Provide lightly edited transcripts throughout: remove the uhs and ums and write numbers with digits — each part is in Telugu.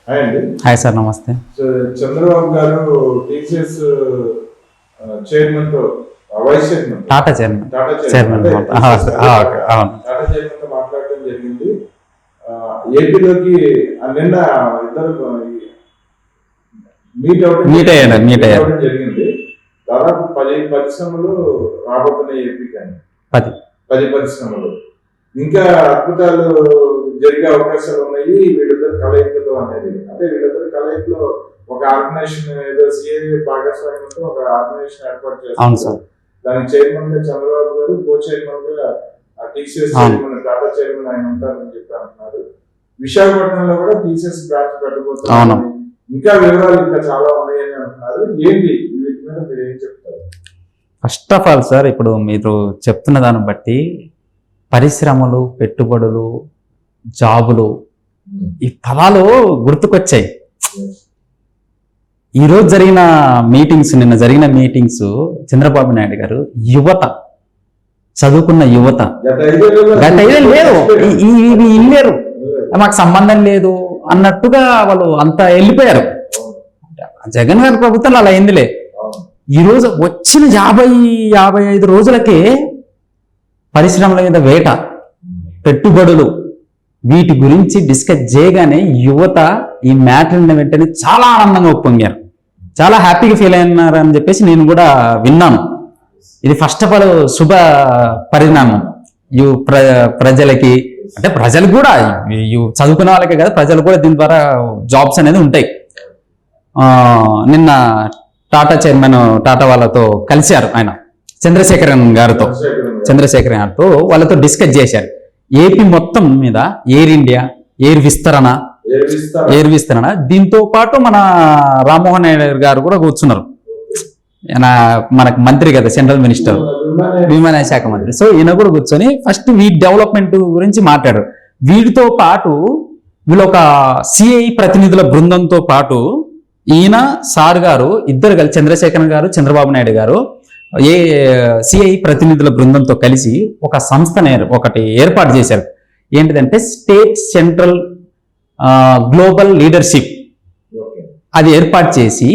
హాయ్ సార్, నమస్తే. చంద్రబాబు గారు టీసీఎస్ చైర్మన్ తో వైస్ చైర్మన్ టాటా చైర్మన్ తో మాట్లాడడం జరిగింది. ఏపీలోకి నిన్న ఇద్దరు మీట్ అయ్యారు జరిగింది. దాదాపు 10 పరిశ్రమలు రాబోతున్నాయి ఏపీ కానీ 10 పరిశ్రమలు. ఇంకా అద్భుతాలు జరిగే అవకాశాలు ఉన్నాయి వీళ్ళిద్దరు కలయికలో అనేది. అంటే వీళ్ళిద్దరు కలయికలో ఒక ఆర్గనైజేషన్ ఏదో సిఐఏ భాగస్వామ్యంతో ఒక ఆర్గనైజేషన్ ఏర్పాటు చేస్తారు. దానికి చైర్మన్ గా చంద్రబాబు గారు, కో చైర్మన్ గా టీసీఎస్ చైర్మన్ టాటా చైర్మన్ ఆయన ఉంటారని చెప్పి అంటున్నారు. విశాఖపట్నంలో కూడా టీసీఎస్ బ్రాంచ్ పెట్టబోతున్నారు. ఇంకా వివరాలు ఇంకా చాలా ఉన్నాయని అంటున్నారు. ఏంటి వీటి మీద మీరు ఏం చెప్తారు? ఫస్ట్ ఆఫ్ ఆల్ సార్, ఇప్పుడు మీరు చెప్తున్న దాన్ని బట్టి పరిశ్రమలు, పెట్టుబడులు, జాబులు ఈ పదాలు గుర్తుకొచ్చాయి. ఈరోజు జరిగిన మీటింగ్స్, నిన్న జరిగిన మీటింగ్స్, చంద్రబాబు నాయుడు గారు యువత, చదువుకున్న యువత గత ఐదేళ్ళు లేదు, ఇవి ఇల్లేరు, మాకు సంబంధం లేదు అన్నట్టుగా వాళ్ళు అంతా వెళ్ళిపోయారు. జగన్ గారి ప్రభుత్వంలో అలా అయిందిలే. ఈరోజు వచ్చిన 50-55 రోజులకే పరిశ్రమల మీద వేట, పెట్టుబడులు, వీటి గురించి డిస్కస్ చేయగానే యువత ఈ మ్యాటర్ వెంటనే చాలా ఆనందంగా ఒప్పొంగారు, చాలా హ్యాపీగా ఫీల్ అయినారు అని చెప్పేసి నేను కూడా విన్నాను. ఇది ఫస్ట్ ఆఫ్ ఆల్ శుభ పరిణామం. ప్రజలకి, అంటే ప్రజలకు కూడా, చదువుకునే వాళ్ళకే కదా, ప్రజలు కూడా దీని ద్వారా జాబ్స్ అనేది ఉంటాయి. నిన్న టాటా చైర్మన్ టాటా వాళ్ళతో కలిశారు ఆయన, చంద్రశేఖరన్ గారితో వాళ్ళతో డిస్కస్ చేశారు. ఏపీ మొత్తం మీద ఎయిర్ ఇండియా, ఎయిర్ విస్తరణ, దీంతో పాటు మన రామ్మోహన్ నాయుడు గారు కూడా కూర్చున్నారు. మనకు మంత్రి కదా, సెంట్రల్ మినిస్టర్, విమానయాన శాఖ మంత్రి. సో ఈయన కూడా కూర్చొని ఫస్ట్ వీటి డెవలప్మెంట్ గురించి మాట్లాడారు. వీటితో పాటు వీళ్ళు ఒక సిఐ ప్రతినిధుల బృందంతో పాటు ఈయన సార్ గారు ఇద్దరు కలిసి, చంద్రశేఖరన్ గారు, చంద్రబాబు నాయుడు గారు సిఐ ప్రతినిధుల బృందంతో కలిసి ఒక సంస్థను ఒకటి ఏర్పాటు చేశారు. ఏంటిదంటే స్టేట్ సెంట్రల్ గ్లోబల్ లీడర్షిప్. అది ఏర్పాటు చేసి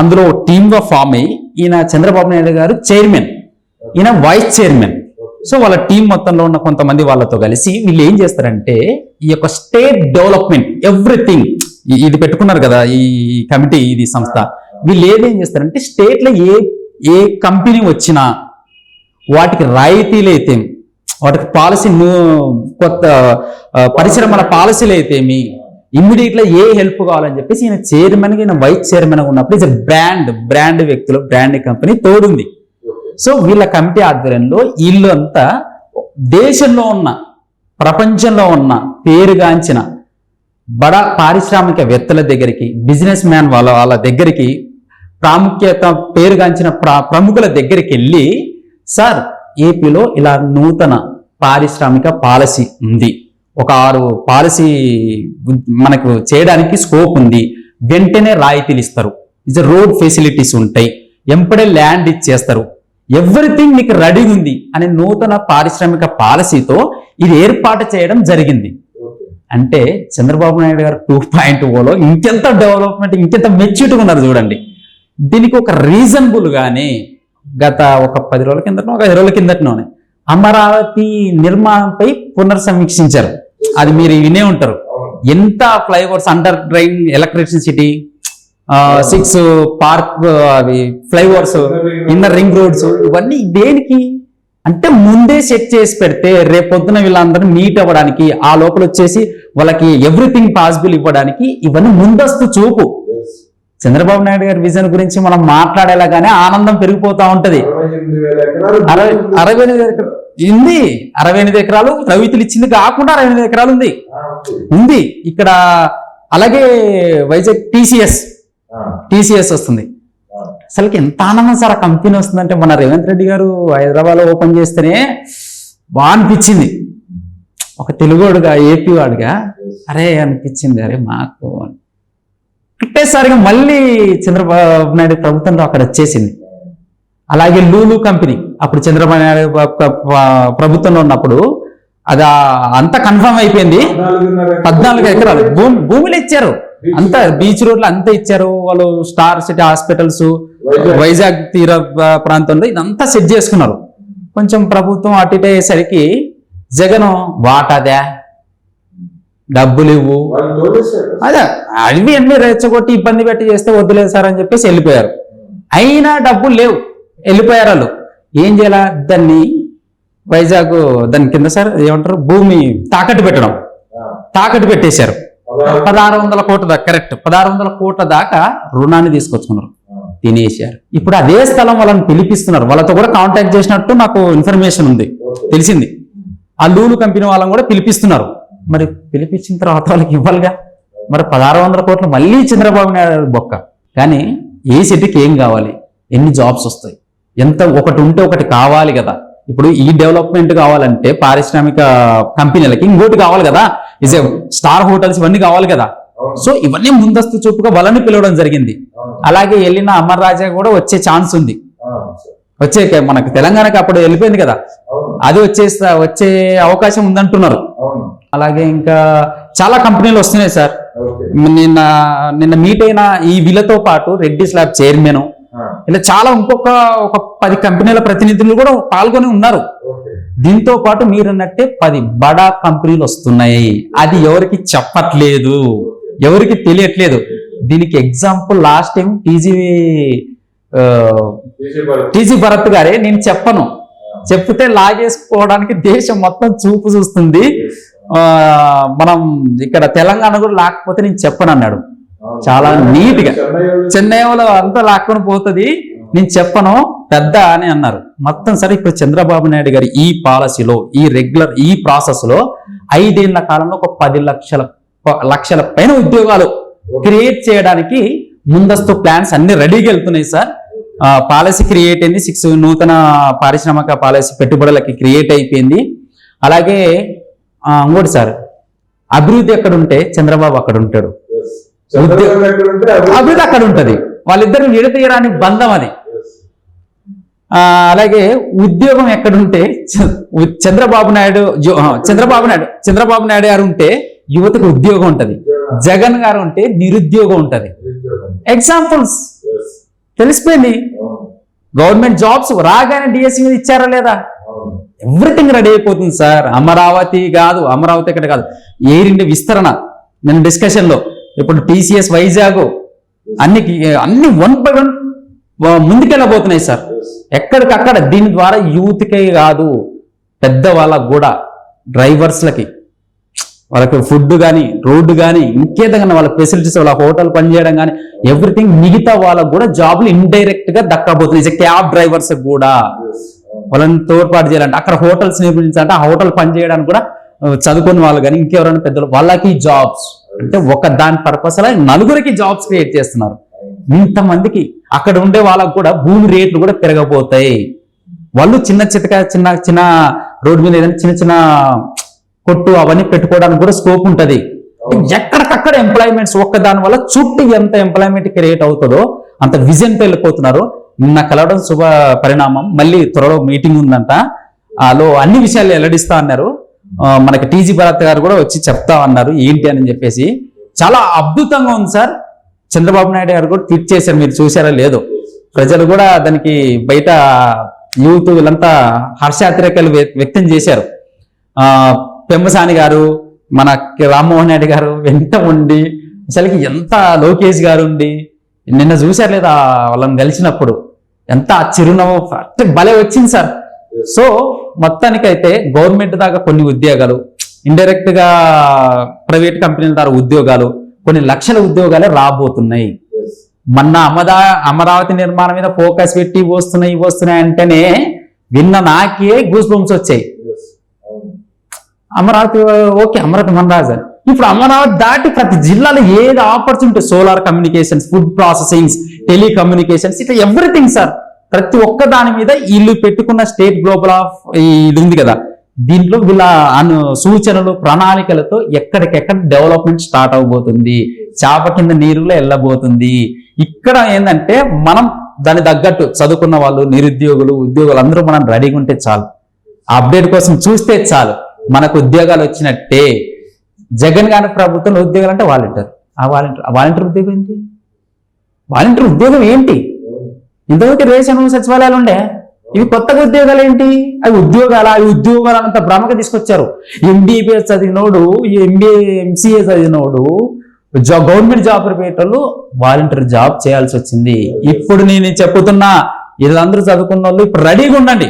అందులో టీమ్గా ఫామ్ అయ్యి ఈయన చంద్రబాబు నాయుడు గారు చైర్మన్, ఈయన వైస్ చైర్మన్. సో వాళ్ళ టీం మొత్తంలో ఉన్న కొంతమంది వాళ్ళతో కలిసి వీళ్ళు ఏం చేస్తారంటే ఈ యొక్క స్టేట్ డెవలప్మెంట్ ఎవ్రీథింగ్ ఇది పెట్టుకున్నారు కదా ఈ కమిటీ, ఇది సంస్థ. వీళ్ళు ఏదేం చేస్తారంటే స్టేట్లో ఏ కంపెనీ వచ్చినా వాటికి రాయితీలు అయితే, వాటికి పాలసీ, కొత్త పరిశ్రమల పాలసీలు అయితేమి, ఇమ్మీడియట్గా ఏ హెల్ప్ కావాలని చెప్పేసి ఈయన చైర్మన్ గా, ఈయన వైస్ చైర్మన్ గా ఉన్నప్పుడు ఇది బ్రాండ్ వ్యక్తులు, బ్రాండ్ కంపెనీ తోడుంది. సో వీళ్ళ కమిటీ ఆధ్వర్యంలో వీళ్ళు అంతా దేశంలో ఉన్న, ప్రపంచంలో ఉన్న పేరుగాంచిన బడా పారిశ్రామికవేత్తల దగ్గరికి, బిజినెస్ మ్యాన్ వాళ్ళ దగ్గరికి, ప్రాముఖ్యత పేరుగాంచిన ప్రముఖుల దగ్గరికి వెళ్ళి, సార్ ఏపీలో ఇలా నూతన పారిశ్రామిక పాలసీ ఉంది, ఒక 6 పాలసీ మనకు చేయడానికి స్కోప్ ఉంది, వెంటనే రాయితీలు ఇస్తారు, రోడ్ ఫెసిలిటీస్ ఉంటాయి, ఎంపడే ల్యాండ్ ఇచ్చేస్తారు, ఎవ్రీథింగ్ మీకు రెడీ ఉంది అనే నూతన పారిశ్రామిక పాలసీతో ఇది ఏర్పాటు చేయడం జరిగింది. అంటే చంద్రబాబు నాయుడు గారు 2.0లో ఇంకెంత డెవలప్మెంట్, ఇంకెంత మెచ్యూరిటీగా ఉన్నారు చూడండి. దీనికి ఒక రీజనబుల్ గానే గత ఒక 10 రోజుల కిందటనో, ఒక 20 రోజుల కిందటనోనే అమరావతి నిర్మాణంపై పునర్సమీక్షించారు. అది మీరు వినే ఉంటారు. ఎంత flyovers, under drain electricity, 6 park flyovers, inner ring roads, ఇవన్నీ దేనికి అంటే ముందే సెట్ చేసి పెడితే రేపొద్దున వీళ్ళందరూ మీట్ అవ్వడానికి, ఆ లోపల వచ్చేసి వాళ్ళకి ఎవ్రీథింగ్ పాసిబుల్ ఇవ్వడానికి ఇవన్నీ ముందస్తు చూపు. చంద్రబాబు నాయుడు గారి విజన్ గురించి మనం మాట్లాడేలాగానే ఆనందం పెరిగిపోతా ఉంటది. 68 ఎకరాలు రైతులు ఇచ్చింది కాకుండా 68 ఎకరాలు ఉంది ఇక్కడ. అలాగే వైజాగ్ టీసీఎస్ వస్తుంది. అసలుకి ఎంత ఆనందం సార్ ఆ కంపెనీ వస్తుందంటే. మన రేవంత్ రెడ్డి గారు హైదరాబాద్లో ఓపెన్ చేస్తేనే బాగా అనిపించింది. ఒక తెలుగువాడుగా, ఏపీ వాడుగా అరే అనిపించింది, అరే మాకు ఒక్కటేసారిగా మళ్ళీ చంద్రబాబు నాయుడు ప్రభుత్వంలో అక్కడ వచ్చేసింది. అలాగే లూలు కంపెనీ అప్పుడు చంద్రబాబు నాయుడు ప్రభుత్వంలో ఉన్నప్పుడు అది అంతా కన్ఫర్మ్ అయిపోయింది. 14 ఎకరాలు భూమిలో ఇచ్చారు. అంతా బీచ్ రోడ్లు అంతా ఇచ్చారు వాళ్ళు. స్టార్ సిటీ హాస్పిటల్స్, వైజాగ్ తీర ప్రాంతంలో ఇదంతా సెట్ చేసుకున్నారు. కొంచెం ప్రభుత్వం అటు ఇటు అయ్యేసరికి జగన్ వాటాదే, డబ్బులు ఇవ్వు, అదే అవి అన్ని రెచ్చగొట్టి ఇబ్బంది పెట్టి చేస్తే వద్దులేదు సార్ అని చెప్పేసి వెళ్ళిపోయారు. అయినా డబ్బులు లేవు, వెళ్ళిపోయారు వాళ్ళు. ఏం చేయాల, దాన్ని వైజాగ్ దాని కింద సార్ ఏమంటారు, భూమి తాకట్టు పెట్టడం, తాకట్టు పెట్టేశారు. 1600 కోట్ల దాకా, కరెక్ట్ 1600 కోట్ల దాకా రుణాన్ని తీసుకొచ్చుకున్నారు, తినేశారు. ఇప్పుడు అదే స్థలం వాళ్ళని పిలిపిస్తున్నారు. వాళ్ళతో కూడా కాంటాక్ట్ చేసినట్టు నాకు ఇన్ఫర్మేషన్ ఉంది, తెలిసింది. ఆ లూలు కంపెనీ వాళ్ళని కూడా పిలిపిస్తున్నారు. మరి పిలిపించిన తర్వాత వాళ్ళకి ఇవ్వాలిగా. మరి 1600 కోట్లు మళ్ళీ చంద్రబాబు నాయుడు బొక్క. కానీ ఏ సిటీకి ఏం కావాలి, ఎన్ని జాబ్స్ వస్తాయి, ఎంత ఒకటి ఉంటే ఒకటి కావాలి కదా. ఇప్పుడు ఈ డెవలప్మెంట్ కావాలంటే పారిశ్రామిక కంపెనీలకి ఇంకోటి కావాలి కదా, ఇజ్ స్టార్ హోటల్స్ ఇవన్నీ కావాలి కదా. సో ఇవన్నీ ముందస్తు చూపుగా వాళ్ళని పిలవడం జరిగింది. అలాగే వెళ్ళిన అమర్ రాజా కూడా వచ్చే ఛాన్స్ ఉంది. వచ్చే మనకు తెలంగాణకి అప్పుడు వెళ్ళిపోయింది కదా, అది వచ్చే అవకాశం ఉందంటున్నారు. అలాగే ఇంకా చాలా కంపెనీలు వస్తున్నాయి సార్. నిన్న మీట్ అయిన ఈ వీళ్ళతో పాటు రెడ్డి స్లాబ్ చైర్మన్, ఇలా చాలా ఒక 10 కంపెనీల ప్రతినిధులు కూడా పాల్గొని ఉన్నారు. దీంతో పాటు మీరన్నట్టే 10 బడా కంపెనీలు వస్తున్నాయి. అది ఎవరికి చెప్పట్లేదు, ఎవరికి తెలియట్లేదు. దీనికి example last time TG Bharat గారే, నేను చెప్పను, చెప్తే లాగేసుకోవడానికి దేశం మొత్తం చూపు చూస్తుంది, మనం ఇక్కడ తెలంగాణ కూడా లాకపోతే నేను చెప్పను అన్నాడు. చాలా నీట్ గా చెన్నైలో అంతా లాక్కొని పోతుంది, నేను చెప్పను పెద్ద అని అన్నారు. మొత్తం సరే ఇప్పుడు చంద్రబాబు నాయుడు గారి ఈ పాలసీలో, ఈ రెగ్యులర్ ఈ ప్రాసెస్ లో 5 ఏళ్ల కాలంలో ఒక 10 లక్షల పైన ఉద్యోగాలు క్రియేట్ చేయడానికి ముందస్తు ప్లాన్స్ అన్ని రెడీగా వెళ్తున్నాయి సార్. పాలసీ క్రియేట్ అయింది, 6 నూతన పారిశ్రామిక పాలసీ పెట్టుబడులకి క్రియేట్ అయిపోయింది. అలాగే ఇంకోటి సార్, అభివృద్ధి ఎక్కడ ఉంటే చంద్రబాబు అక్కడ ఉంటాడు, అభివృద్ధి అక్కడ ఉంటది. వాళ్ళిద్దరు విడతీయరాని బంధం అది. అలాగే ఉద్యోగం ఎక్కడుంటే చంద్రబాబు నాయుడు గారు ఉంటే యువతకు ఉద్యోగం ఉంటది, జగన్ గారు ఉంటే నిరుద్యోగం ఉంటది. ఎగ్జాంపుల్స్ తెలిసిపోయింది. గవర్నమెంట్ జాబ్స్ రాగానే డిఎస్సి మీద ఇచ్చారా లేదా, ఎవ్రీథింగ్ రెడీ అయిపోతుంది సార్. అమరావతి కాదు, అమరావతి ఎక్కడ కాదు, ఎయిర్ ఇండియా విస్తరణ నేను డిస్కషన్ లో, ఇప్పుడు టీసీఎస్ వైజాగ్ అన్ని 1 by 1 ముందుకెళ్ళబోతున్నాయి సార్, ఎక్కడికక్కడ. దీని ద్వారా యూత్కే కాదు, పెద్ద వాళ్ళకు కూడా, డ్రైవర్స్లకి, వాళ్ళకి ఫుడ్ కానీ, రోడ్డు కానీ, ఇంకేదైనా వాళ్ళ ఫెసిలిటీస్, వాళ్ళ హోటల్ పనిచేయడం కానీ, ఎవ్రీథింగ్ మిగతా వాళ్ళకు కూడా జాబ్లు ఇండైరెక్ట్ గా దక్కబోతున్నాయి. క్యాబ్ డ్రైవర్స్ కూడా వాళ్ళని తోడ్పాటు చేయాలంటే, అక్కడ హోటల్స్ నిర్మించాలంటే ఆ హోటల్ పనిచేయడానికి కూడా చదువుకున్న వాళ్ళు కానీ ఇంకెవరైనా పెద్దలు వాళ్ళకి జాబ్స్, అంటే ఒక దాని పర్పస్ అలా 4గురికి జాబ్స్ క్రియేట్ చేస్తున్నారు. ఇంతమందికి అక్కడ ఉండే వాళ్ళకు కూడా భూమి రేట్లు కూడా పెరగబోతాయి. వాళ్ళు చిన్న రోడ్డు మీద ఏదైనా చిన్న కొట్టు అవన్నీ పెట్టుకోవడానికి కూడా స్కోప్ ఉంటది. ఎక్కడికక్కడ ఎంప్లాయ్మెంట్స్, ఒక్క దాని వల్ల చుట్టూ ఎంత ఎంప్లాయ్మెంట్ క్రియేట్ అవుతుందో అంత విజన్ తో వెళ్ళిపోతున్నారు. నిన్న కలవడం శుభ పరిణామం. మళ్ళీ త్వరలో మీటింగ్ ఉందంట, లో అన్ని విషయాలు వెల్లడిస్తా అన్నారు. మనకి టీజీ భరత్ గారు కూడా వచ్చి చెప్తా అన్నారు ఏంటి అని చెప్పేసి. చాలా అద్భుతంగా ఉంది సార్. చంద్రబాబు నాయుడు గారు కూడా ట్వీట్ చేశారు, మీరు చూసారా లేదో. ప్రజలు కూడా దానికి బయట యూత్ వీళ్ళంతా హర్షాతిరేకాలు వ్యక్తం చేశారు. పెమ్మసాని గారు, మన రామ్మోహన్ నాయుడు గారు వెంట ఉండి, అసలుకి ఎంత లోకేష్ గారు ఉండి, నిన్న చూశారు లేదా వాళ్ళని కలిసినప్పుడు, ఎంత చిరునవ్వు భలే వచ్చింది సార్. సో మొత్తానికైతే గవర్నమెంట్ దాకా కొన్ని ఉద్యోగాలు, ఇండైరెక్ట్ గా ప్రైవేట్ కంపెనీల ద్వారా ఉద్యోగాలు, కొన్ని లక్షల ఉద్యోగాలే రాబోతున్నాయి. మొన్న అమరావతి నిర్మాణం మీద ఫోకస్ పెట్టి వస్తున్నాయి అంటేనే విన్న నాకే గూస్ బంప్స్ వచ్చాయి. అమరావతి ఓకే, అమరావతి మన రాజా. ఇప్పుడు అమరావతి దాటి ప్రతి జిల్లాలో ఏది opportunity, solar communications, food processings, telecommunications, ఇట్లా ఎవ్రీథింగ్ సార్. ప్రతి ఒక్క దాని మీద వీళ్ళు పెట్టుకున్న స్టేట్ గ్లోబల్ ఆఫ్ ఇది ఉంది కదా, దీంట్లో వీళ్ళ సూచనలు ప్రణాళికలతో ఎక్కడికెక్కడ డెవలప్మెంట్ స్టార్ట్ అవబోతుంది, చాప కింద నీరులో వెళ్ళబోతుంది. ఇక్కడ ఏంటంటే మనం దాని తగ్గట్టు చదువుకున్న వాళ్ళు, నిరుద్యోగులు, ఉద్యోగులు అందరూ మనం రెడీగా ఉంటే చాలు, అప్డేట్ కోసం చూస్తే చాలు, మనకు ఉద్యోగాలు వచ్చినట్టే. జగన్ గారి ప్రభుత్వంలో ఉద్యోగాలు అంటే వాళ్ళు ఉంటారు, ఆ వాలంటీర్ ఉద్యోగం ఏంటి? వాలంటీర్ ఉద్యోగం ఏంటి? ఇంతవరకు రేషన్ సచివాలయాలు ఉండే, ఇవి కొత్తగా ఉద్యోగాలు ఏంటి? అవి ఉద్యోగాలు అంత భ్రమగా తీసుకొచ్చారు. MBBS చదివినోడు, MBA MCA చదివినోడు గవర్నమెంట్ జాబ్ ప్రిపేటర్లు వాలంటీర్ జాబ్ చేయాల్సి వచ్చింది. ఇప్పుడు నేను చెప్పుతున్నా, వీళ్ళందరూ చదువుకున్న వాళ్ళు ఇప్పుడు రెడీగా ఉండండి,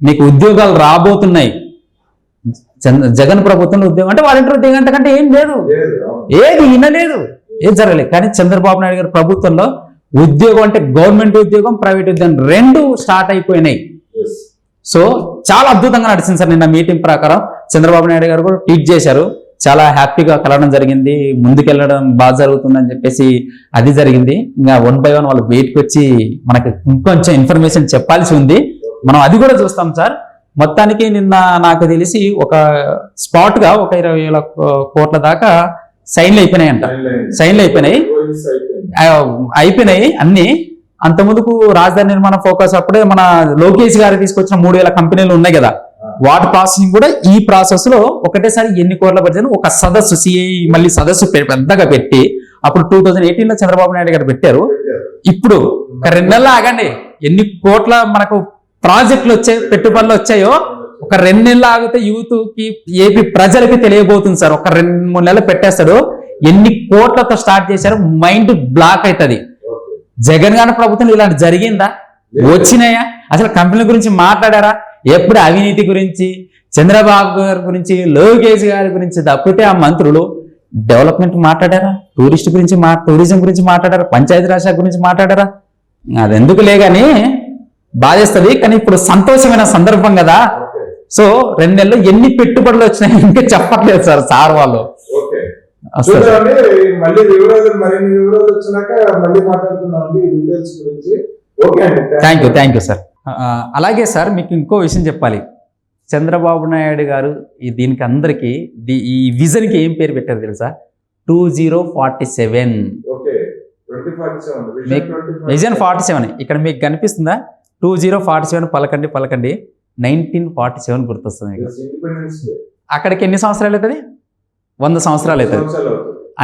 మీకు ఉద్యోగాలు రాబోతున్నాయి. జగన్ ప్రభుత్వంలో ఉద్యోగం అంటే వాలంటీర్ ఉద్యోగం అంతకంటే ఏం లేదు, ఏది వినలేదు, ఏం జరగలేదు. కానీ చంద్రబాబు నాయుడు గారి ప్రభుత్వంలో ఉద్యోగం అంటే గవర్నమెంట్ ఉద్యోగం, ప్రైవేట్ ఉద్యోగం రెండు స్టార్ట్ అయిపోయినాయి. సో చాలా అద్భుతంగా నడిచింది సార్. నిన్న మీటింగ్ ప్రకారం చంద్రబాబు నాయుడు గారు కూడా ట్వీట్ చేశారు, చాలా హ్యాపీగా కలవడం జరిగింది, ముందుకెళ్ళడం బాగా జరుగుతుందని చెప్పేసి అది జరిగింది. ఇంకా 1 by 1 వాళ్ళు బయటకు వచ్చి మనకి ఇంకొంచెం ఇన్ఫర్మేషన్ చెప్పాల్సి ఉంది, మనం అది కూడా చూస్తాం సార్. మొత్తానికి నిన్న నాకు తెలిసి ఒక స్పాట్ గా ఒక 20,000 కోట్ల దాకా సైన్లు అయిపోయినాయంట. సైన్లు అయిపోయినాయి అన్ని. అంత ముందుకు రాజధాని నిర్మాణ ఫోకస్ అప్పుడే మన లోకేష్ గారు తీసుకొచ్చిన 3,000 కంపెనీలు ఉన్నాయి కదా, వాటి ప్రాసెసింగ్ కూడా ఈ ప్రాసెస్ లో ఒకటేసారి ఎన్ని కోట్ల బడ్జెట్ ఒక సదస్సు సిఐ మళ్ళీ సదస్సు పెద్దగా పెట్టి అప్పుడు 2018 లో చంద్రబాబు నాయుడు గారు పెట్టారు. ఇప్పుడు ఒక 2 నెలలు ఆగండి, ఎన్ని కోట్ల మనకు ప్రాజెక్టులు వచ్చాయి, పెట్టుబడులు వచ్చాయో ఒక 2 నెలలు ఆగితే యూత్ కి, ఏపీ ప్రజలకి తెలియబోతుంది సార్. ఒక 2-3 నెలలు పెట్టేస్తాడు, ఎన్ని కోట్లతో స్టార్ట్ చేశారో మైండ్ బ్లాక్ అవుతుంది. జగన్ గారి ప్రభుత్వం ఇలాంటి జరిగిందా? వచ్చినాయా? అసలు కంపెనీల గురించి మాట్లాడారా? ఎప్పుడు అవినీతి గురించి, చంద్రబాబు గారి గురించి, లోకేష్ గారి గురించి తప్పితే ఆ మంత్రులు డెవలప్మెంట్ మాట్లాడారా? టూరిజం గురించి మాట్లాడారా? పంచాయతీరాజ్ శాఖ గురించి మాట్లాడారా? అది ఎందుకు లేగాని బాధేస్తుంది. కానీ ఇప్పుడు సంతోషమైన సందర్భం కదా. సో 2 నెలలు ఎన్ని పెట్టుబడులు వచ్చినాయి ఇంకా చెప్పట్లేదు సార్ వాళ్ళు. మళ్ళీ మరిన్ని వివరాలు వచ్చినాక మళ్ళీ మాట్లాడుతున్నామండి డీటెయిల్స్ గురించి. Thank you sir. అలాగే సార్ మీకు ఇంకో విషయం చెప్పాలి. చంద్రబాబు నాయుడు గారు దీనికి అందరికి ఈ విజన్ కి ఏం పేరు పెట్టారు తెలుసా? 2047. విజన్ 47 ఇక్కడ మీకు కనిపిస్తుందా? 2047 పలకండి 1947 గుర్తొస్తుంది మీకు. అక్కడికి ఎన్ని సంవత్సరాలు అవుతుంది? 100 సంవత్సరాలు అవుతుంది.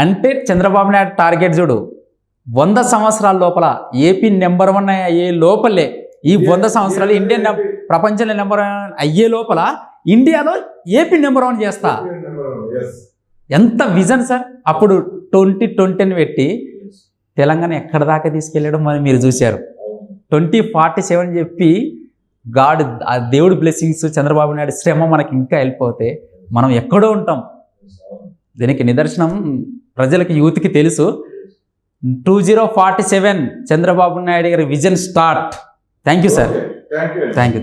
అంటే చంద్రబాబు నాయుడు టార్గెట్ చూడు, 100 సంవత్సరాల లోపల ఏపీ నెంబర్ 1 అయ్యే లోపలే, ఈ 100 సంవత్సరాలు ఇండియన్ ప్రపంచంలో నెంబర్ 1 అయ్యే లోపల ఇండియాలో ఏపీ నెంబర్ 1 చేస్తా. ఎంత విజన్ సార్. అప్పుడు 2020 అని పెట్టి తెలంగాణ ఎక్కడ దాకా తీసుకెళ్ళడం అని మీరు చూశారు. 2047 చెప్పి ఆ దేవుడి బ్లెస్సింగ్స్, చంద్రబాబు నాయుడు శ్రమ మనకి ఇంకా వెళ్ళిపోతే మనం ఎక్కడో ఉంటాం. దీనికి నిదర్శనం ప్రజలకి, యూత్కి తెలుసు. 2047 చంద్రబాబు నాయుడు గారి vision start. Thank you sir. Thank you.